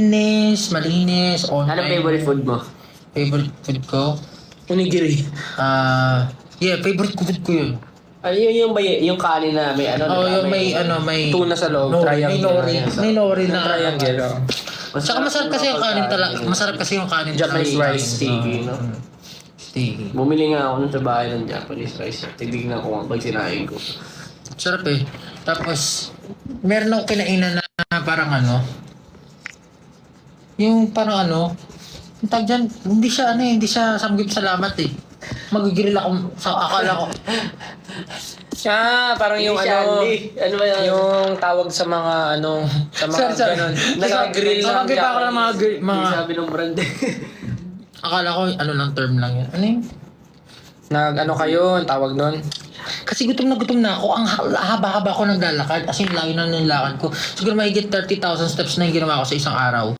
malinis. Anong favorite food mo? Favorite food ko? Onigiri. Favorite food ko yun. Ano yung kanin na may ano? Oh, diba? yung may Tuna sa loob, triangle. May nori na Triangle. Tsaka masarap kasi yung kanin talaga. Masarap kasi yung kanin. Japanese tsaka yung rice. Sticky, no? Sticky. Bumili nga ako nun sa bahay ng Japanese rice. Titignan ko pag sinain ko. Sarap eh. Tapos, meron ako kinainan na parang yung parang yung tag dyan, hindi siya samgip salamat eh. Mag-grill ako, akala ko. Parang yung Ano ba yan? yung tawag sa mga sa mga ganun. Nag-grill lang. Samgip ako ng mga Hindi sabi ng brand eh. akala ko, lang term lang yan. Ano yun? Kayo, tawag nun? Kasi gutom na ako. Ang haba-haba ko naglalakad. As in, layo na ng lakad ko. Siguro mahigit 30,000 steps na yung ginawa ko sa isang araw.